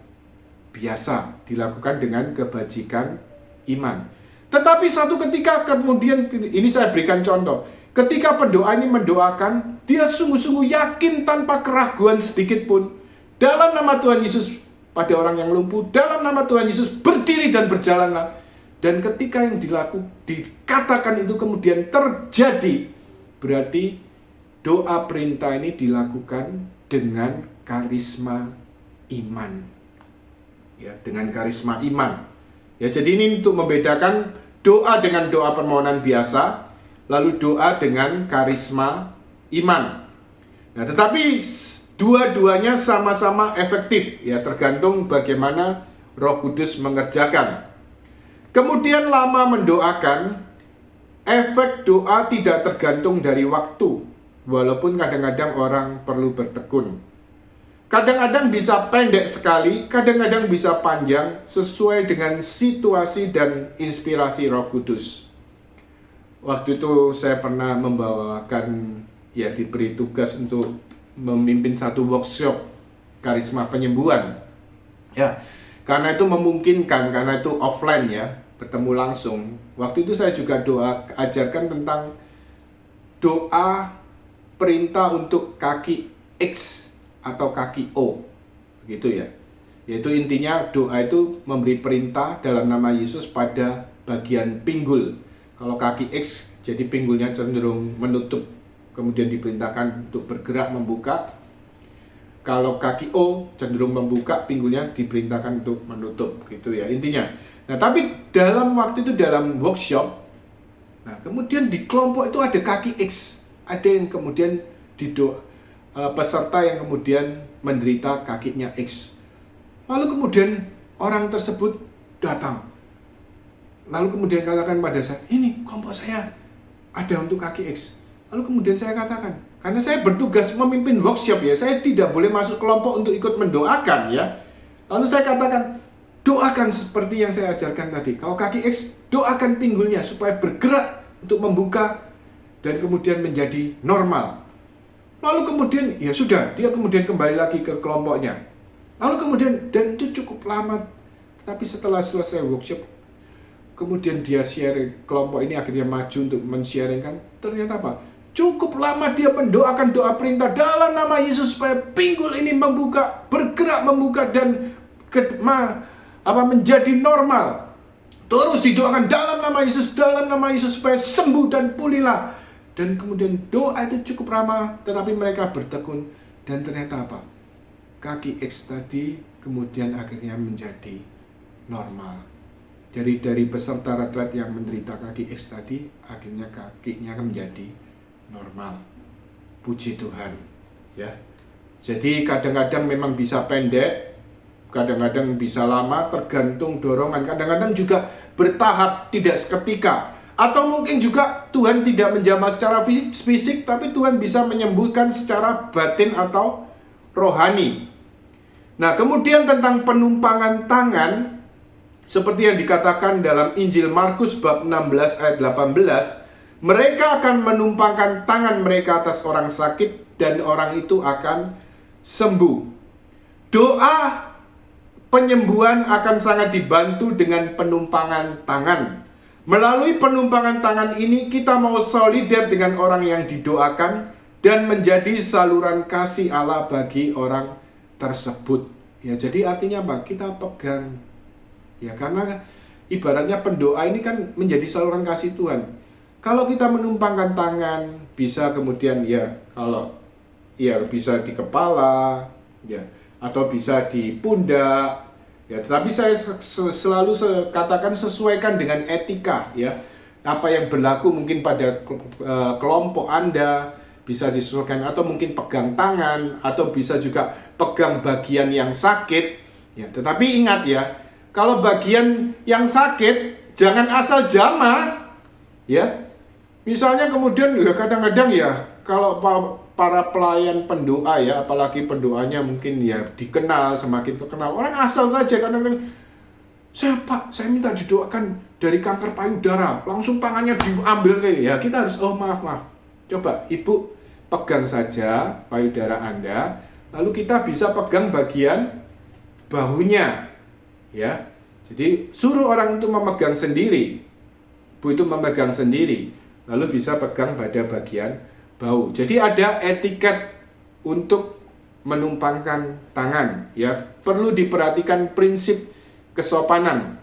biasa, dilakukan dengan kebajikan iman. Tetapi satu ketika kemudian, ini saya berikan contoh, ketika pendoa ini mendoakan, dia sungguh-sungguh yakin tanpa keraguan sedikit pun, dalam nama Tuhan Yesus pada orang yang lumpuh, dalam nama Tuhan Yesus berdiri dan berjalanlah. Dan ketika yang dikatakan itu kemudian terjadi, berarti doa perintah ini dilakukan dengan karisma iman. Ya, dengan karisma iman. Ya, jadi ini untuk membedakan doa dengan doa permohonan biasa, lalu doa dengan karisma iman. Nah, tetapi dua-duanya sama-sama efektif, ya tergantung bagaimana Roh Kudus mengerjakan. Kemudian lama mendoakan, efek doa tidak tergantung dari waktu, walaupun kadang-kadang orang perlu bertekun. Kadang-kadang bisa pendek sekali, kadang-kadang bisa panjang, sesuai dengan situasi dan inspirasi Roh Kudus. Waktu itu saya pernah membawakan, ya diberi tugas untuk memimpin satu workshop karisma penyembuhan. Ya, karena itu memungkinkan, karena itu offline ya. bertemu langsung, waktu itu saya juga ajarkan tentang doa perintah untuk kaki X atau kaki O, begitu ya. Yaitu intinya doa itu memberi perintah dalam nama Yesus pada bagian pinggul. Kalau kaki X, jadi pinggulnya cenderung menutup, kemudian diperintahkan untuk bergerak membuka. Kalau kaki O cenderung membuka, pinggulnya diperintahkan untuk menutup, gitu ya intinya. Nah, tapi dalam waktu itu dalam workshop, nah kemudian di kelompok itu ada kaki X, ada yang kemudian peserta yang kemudian menderita kakinya X. Lalu kemudian orang tersebut datang, lalu kemudian katakan pada saya, ini kelompok saya ada untuk kaki X. Lalu kemudian saya katakan, karena saya bertugas memimpin workshop ya, saya tidak boleh masuk kelompok untuk ikut mendoakan ya. Lalu saya katakan, doakan seperti yang saya ajarkan tadi. Kalau kaki X, doakan pinggulnya supaya bergerak untuk membuka dan kemudian menjadi normal. Lalu kemudian, ya sudah, dia kemudian kembali lagi ke kelompoknya. Lalu kemudian, dan itu cukup lama. Tapi setelah selesai workshop, kemudian dia share, kelompok ini akhirnya maju untuk men-sharingkan. Ternyata apa? Cukup lama dia mendoakan doa perintah dalam nama Yesus supaya pinggul ini membuka, bergerak membuka dan menjadi normal. Terus didoakan dalam nama Yesus supaya sembuh dan pulihlah. Dan kemudian doa itu cukup lama, tetapi mereka bertekun. Dan ternyata apa? Kaki X tadi kemudian akhirnya menjadi normal. Jadi dari peserta retret yang menderita kaki X tadi, akhirnya kakinya menjadi normal. Puji Tuhan, ya. Jadi kadang-kadang memang bisa pendek, kadang-kadang bisa lama, tergantung dorongan. Kadang-kadang juga bertahap, tidak seketika. Atau mungkin juga Tuhan tidak menjamah secara fisik, tapi Tuhan bisa menyembuhkan secara batin atau rohani. Nah, kemudian tentang penumpangan tangan, seperti yang dikatakan dalam Injil Markus bab 16 ayat 18, mereka akan menumpangkan tangan mereka atas orang sakit dan orang itu akan sembuh. Doa penyembuhan akan sangat dibantu dengan penumpangan tangan. Melalui penumpangan tangan ini kita mau solider dengan orang yang didoakan dan menjadi saluran kasih Allah bagi orang tersebut. Ya, jadi artinya apa? Kita pegang. Ya, karena ibaratnya pendoa ini kan menjadi saluran kasih Tuhan. Kalau kita menumpangkan tangan, bisa kemudian ya, kalau ya bisa di kepala, ya, atau bisa di pundak. Ya, tetapi saya selalu katakan sesuaikan dengan etika ya. Apa yang berlaku mungkin pada kelompok Anda bisa disesuaikan, atau mungkin pegang tangan, atau bisa juga pegang bagian yang sakit. Ya, tetapi ingat ya, kalau bagian yang sakit jangan asal jamah ya. Misalnya kemudian ya kadang-kadang ya kalau para pelayan pendoa ya, apalagi pendoanya mungkin ya dikenal, semakin terkenal, orang asal saja kadang-kadang, saya minta didoakan dari kanker payudara, langsung tangannya diambil kayak ya, kita harus maaf, coba ibu pegang saja payudara Anda, lalu kita bisa pegang bagian bahunya ya. Jadi suruh orang itu memegang sendiri, ibu itu memegang sendiri, lalu bisa pegang pada bagian bau. Jadi ada etiket untuk menumpangkan tangan ya, perlu diperhatikan prinsip kesopanan.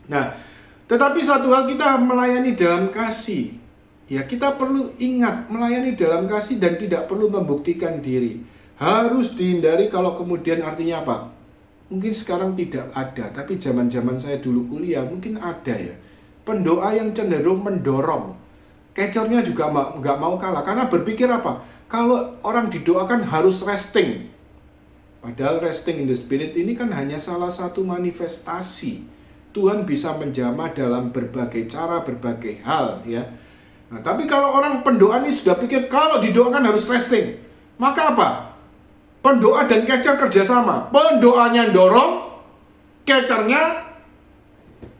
Nah, tetapi satu hal, kita melayani dalam kasih ya, kita perlu ingat melayani dalam kasih dan tidak perlu membuktikan diri. Harus dihindari kalau kemudian artinya apa? Mungkin sekarang tidak ada, tapi zaman-zaman saya dulu kuliah mungkin ada ya, pendoa yang cenderung mendorong. Kecernya juga nggak mau kalah, karena berpikir apa? Kalau orang didoakan harus resting. Padahal resting in the spirit ini kan hanya salah satu manifestasi. Tuhan bisa menjamah dalam berbagai cara, berbagai hal ya. Nah, tapi kalau orang pendoa ini sudah pikir kalau didoakan harus resting, maka apa? Pendoa dan kecer kerjasama. Pendoanya dorong, kecernya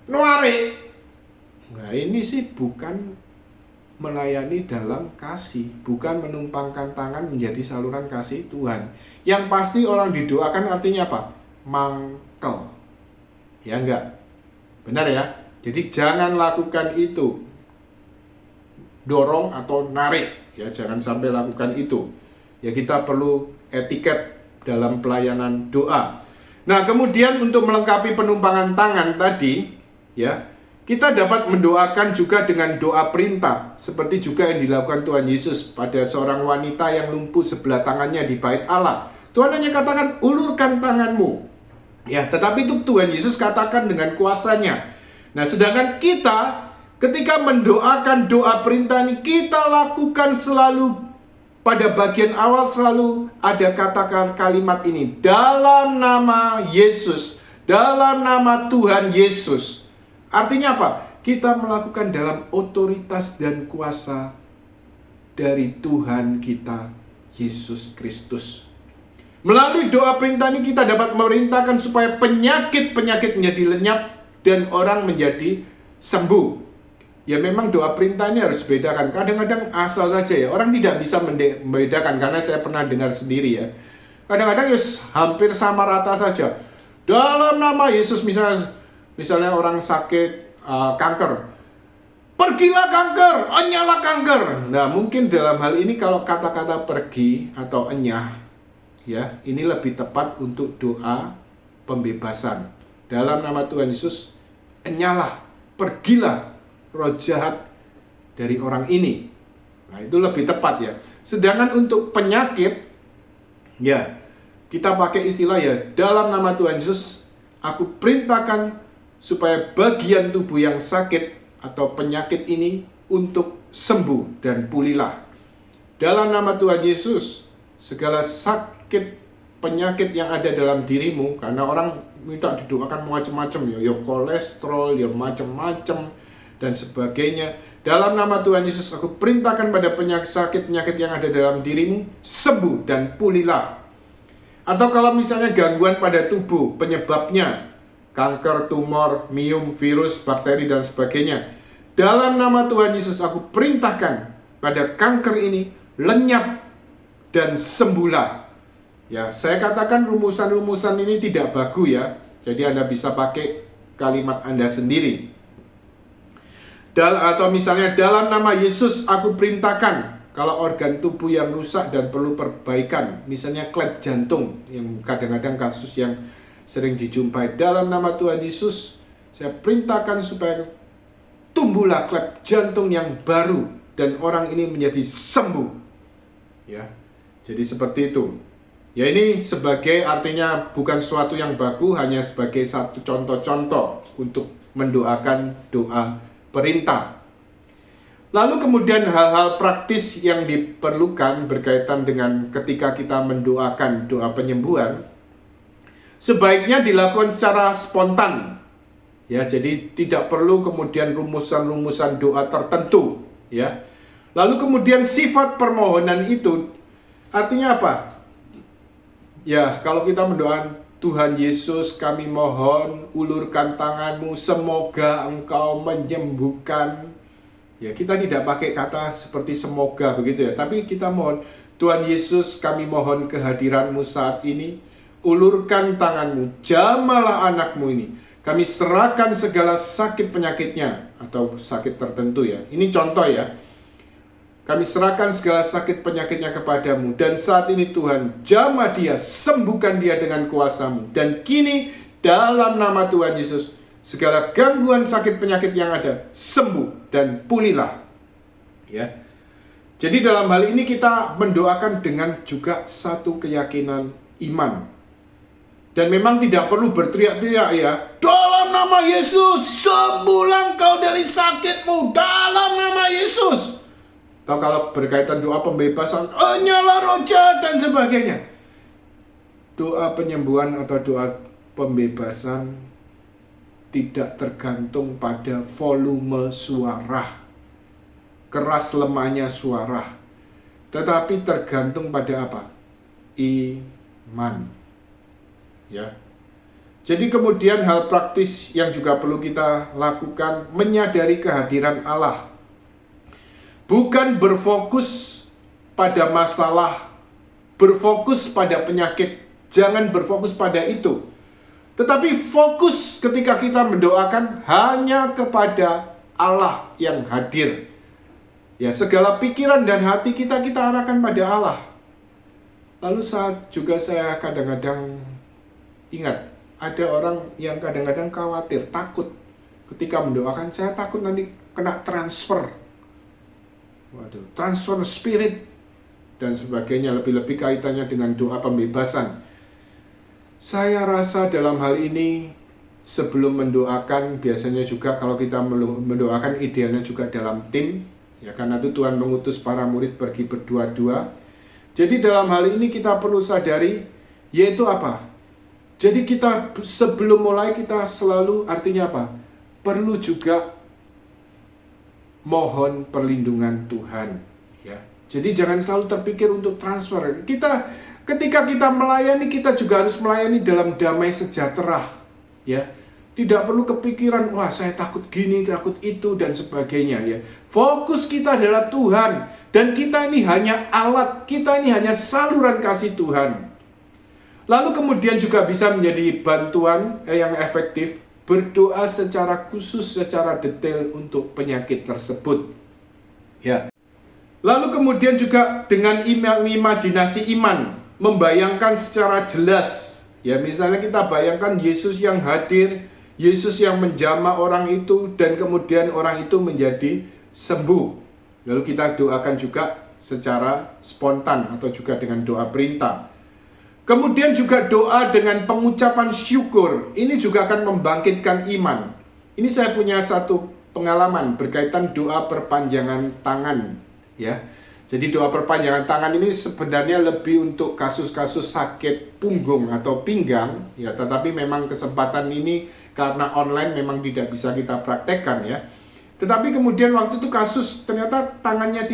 nuare. Nah, ini sih bukan melayani dalam kasih, bukan menumpangkan tangan menjadi saluran kasih Tuhan. Yang pasti orang didoakan artinya apa? Mangkel. Ya enggak? Benar ya? Jadi jangan lakukan itu. Dorong atau narik, ya jangan sampai lakukan itu. Ya kita perlu etiket dalam pelayanan doa. Nah, kemudian untuk melengkapi penumpangan tangan tadi, ya, kita dapat mendoakan juga dengan doa perintah, seperti juga yang dilakukan Tuhan Yesus pada seorang wanita yang lumpuh sebelah tangannya di bait Allah. Tuhan hanya katakan, ulurkan tanganmu. Ya, tetapi itu Tuhan Yesus katakan dengan kuasanya. Nah, sedangkan kita ketika mendoakan doa perintah ini, kita lakukan selalu pada bagian awal selalu ada kata kalimat ini, dalam nama Yesus, dalam nama Tuhan Yesus. Artinya apa? Kita melakukan dalam otoritas dan kuasa dari Tuhan kita, Yesus Kristus. Melalui doa perintah ini kita dapat memerintahkan supaya penyakit-penyakit menjadi lenyap dan orang menjadi sembuh. Ya memang doa perintah ini harus bedakan. Kadang-kadang asal saja ya. Orang tidak bisa membedakan karena saya pernah dengar sendiri ya. Kadang-kadang hampir sama rata saja. Dalam nama Yesus misalnya orang sakit kanker, pergilah kanker, enyalah kanker. Nah mungkin dalam hal ini kalau kata-kata pergi atau enyah, ya ini lebih tepat untuk doa pembebasan. Dalam nama Tuhan Yesus, enyalah, pergilah roh jahat dari orang ini. Nah itu lebih tepat ya. Sedangkan untuk penyakit, ya kita pakai istilah ya, dalam nama Tuhan Yesus, aku perintahkan supaya bagian tubuh yang sakit atau penyakit ini untuk sembuh dan pulihlah. Dalam nama Tuhan Yesus, segala sakit penyakit yang ada dalam dirimu, karena orang minta didoakan macam-macam ya kolesterol, ya macam-macam dan sebagainya. Dalam nama Tuhan Yesus, aku perintahkan pada penyakit-penyakit yang ada dalam dirimu, sembuh dan pulihlah. Atau kalau misalnya gangguan pada tubuh, penyebabnya kanker, tumor, miom, virus, bakteri, dan sebagainya. Dalam nama Tuhan Yesus, aku perintahkan pada kanker ini lenyap dan sembuhlah. Ya, saya katakan rumusan-rumusan ini tidak baku ya. Jadi Anda bisa pakai kalimat Anda sendiri. Atau misalnya dalam nama Yesus aku perintahkan kalau organ tubuh yang rusak dan perlu perbaikan, misalnya klep jantung yang kadang-kadang kasus yang sering dijumpai, dalam nama Tuhan Yesus saya perintahkan supaya tumbuhlah klep jantung yang baru dan orang ini menjadi sembuh. Ya. Jadi seperti itu. Ya ini sebagai artinya bukan sesuatu yang baku, hanya sebagai satu contoh-contoh untuk mendoakan doa perintah. Lalu kemudian hal-hal praktis yang diperlukan berkaitan dengan ketika kita mendoakan doa penyembuhan, sebaiknya dilakukan secara spontan. Ya, jadi tidak perlu kemudian rumusan-rumusan doa tertentu, ya. Lalu kemudian sifat permohonan itu artinya apa? Ya, kalau kita mendoakan Tuhan Yesus, kami mohon ulurkan tanganmu, semoga engkau menyembuhkan. Ya, kita tidak pakai kata seperti semoga begitu ya, tapi kita mohon, Tuhan Yesus, kami mohon kehadiranmu saat ini. Ulurkan tanganmu, jamalah anakmu ini. Kami serahkan segala sakit penyakitnya, atau sakit tertentu ya. Ini contoh ya. Kami serahkan segala sakit penyakitnya kepadamu. Dan saat ini Tuhan, jamah dia, sembuhkan dia dengan kuasa-Mu. Dan kini dalam nama Tuhan Yesus, segala gangguan sakit penyakit yang ada, sembuh dan pulihlah. Ya. Jadi dalam hal ini kita mendoakan dengan juga satu keyakinan iman. Dan memang tidak perlu berteriak-teriak ya. Dalam nama Yesus, sembuhlah engkau dari sakitmu. Dalam nama Yesus. Atau kalau berkaitan doa pembebasan, enyalah roh jahat dan sebagainya. Doa penyembuhan atau doa pembebasan tidak tergantung pada volume suara, keras lemahnya suara. Tetapi tergantung pada apa? Iman. Ya. Jadi kemudian hal praktis yang juga perlu kita lakukan, menyadari kehadiran Allah. Bukan berfokus pada masalah, berfokus pada penyakit. Jangan berfokus pada itu. Tetapi fokus ketika kita mendoakan hanya kepada Allah yang hadir. Ya, segala pikiran dan hati kita arahkan pada Allah. Lalu saya kadang-kadang ingat, ada orang yang kadang-kadang khawatir, takut ketika mendoakan. Saya takut nanti kena transfer. Waduh, transfer spirit dan sebagainya, lebih-lebih kaitannya dengan doa pembebasan. Saya rasa dalam hal ini sebelum mendoakan, biasanya juga kalau kita mendoakan idealnya juga dalam tim, ya, karena itu Tuhan mengutus para murid pergi berdua-dua. Jadi dalam hal ini kita perlu sadari, yaitu apa? Jadi kita sebelum mulai kita selalu, artinya apa? Perlu juga mohon perlindungan Tuhan, ya. Jadi jangan selalu terpikir untuk transfer. Ketika kita melayani, kita juga harus melayani dalam damai sejahtera, ya. Tidak perlu kepikiran, wah saya takut gini, takut itu, dan sebagainya, ya. Fokus kita adalah Tuhan, dan kita ini hanya alat, kita ini hanya saluran kasih Tuhan. Lalu kemudian juga bisa menjadi bantuan yang efektif, berdoa secara khusus, secara detail untuk penyakit tersebut, ya. Lalu kemudian juga dengan imajinasi iman, membayangkan secara jelas, ya, misalnya kita bayangkan Yesus yang hadir, Yesus yang menjamah orang itu, dan kemudian orang itu menjadi sembuh. Lalu kita doakan juga secara spontan atau juga dengan doa perintah. Kemudian juga doa dengan pengucapan syukur. Ini juga akan membangkitkan iman. Ini saya punya satu pengalaman berkaitan doa perpanjangan tangan, ya. Jadi doa perpanjangan tangan ini sebenarnya lebih untuk kasus-kasus sakit punggung atau pinggang, ya, tetapi memang kesempatan ini karena online memang tidak bisa kita praktekkan, ya. Tetapi kemudian waktu itu kasus ternyata tangannya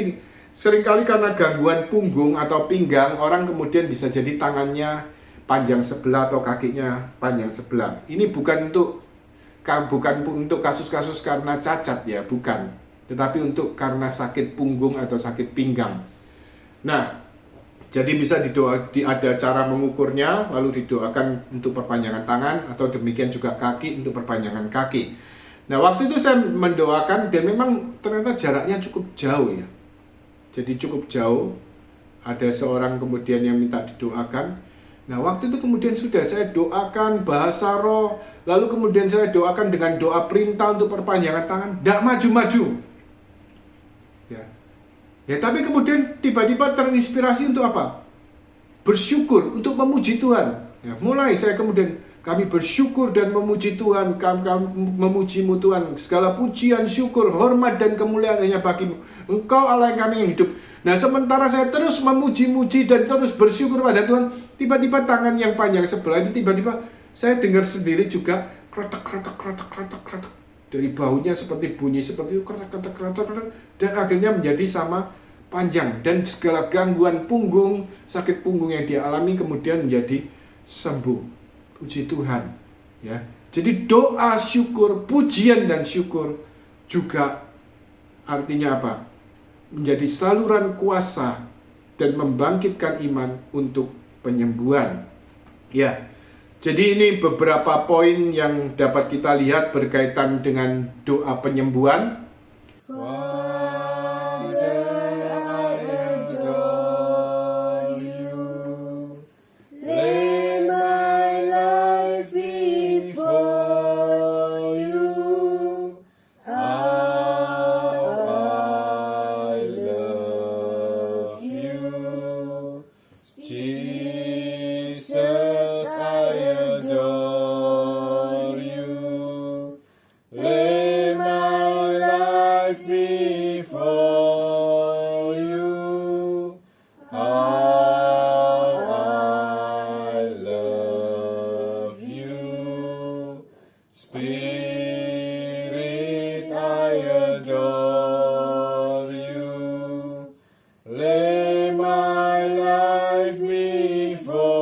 seringkali karena gangguan punggung atau pinggang, orang kemudian bisa jadi tangannya panjang sebelah atau kakinya panjang sebelah. Ini bukan untuk kasus-kasus karena cacat, ya, bukan. Tetapi untuk karena sakit punggung atau sakit pinggang. Nah, jadi bisa ada cara mengukurnya, lalu didoakan untuk perpanjangan tangan, atau demikian juga kaki untuk perpanjangan kaki. Nah, waktu itu saya mendoakan dan memang ternyata jaraknya cukup jauh, ya. Jadi cukup jauh, ada seorang kemudian yang minta didoakan. Nah, waktu itu kemudian sudah saya doakan bahasa roh, lalu kemudian saya doakan dengan doa perintah untuk perpanjangan tangan, tidak maju-maju. Ya, tapi kemudian tiba-tiba terinspirasi untuk apa? Bersyukur, untuk memuji Tuhan. Ya, mulai saya kemudian, kami bersyukur dan memuji Tuhan, kami memuji-Mu Tuhan, segala pujian, syukur, hormat dan kemuliaan hanya bagi-Mu. Engkau Allah yang kami yang hidup. Nah, sementara saya terus memuji-muji dan terus bersyukur pada Tuhan, tiba-tiba tangan yang panjang sebelah itu tiba-tiba saya dengar sendiri juga kretek. Dari bahunya seperti bunyi seperti itu, kretek, dan akhirnya menjadi sama panjang, dan segala gangguan punggung, sakit punggung yang dia alami kemudian menjadi sembuh. Puji Tuhan, ya. Jadi doa syukur, pujian dan syukur juga artinya apa? Menjadi saluran kuasa dan membangkitkan iman untuk penyembuhan. Ya. Jadi ini beberapa poin yang dapat kita lihat berkaitan dengan doa penyembuhan. Lay my life before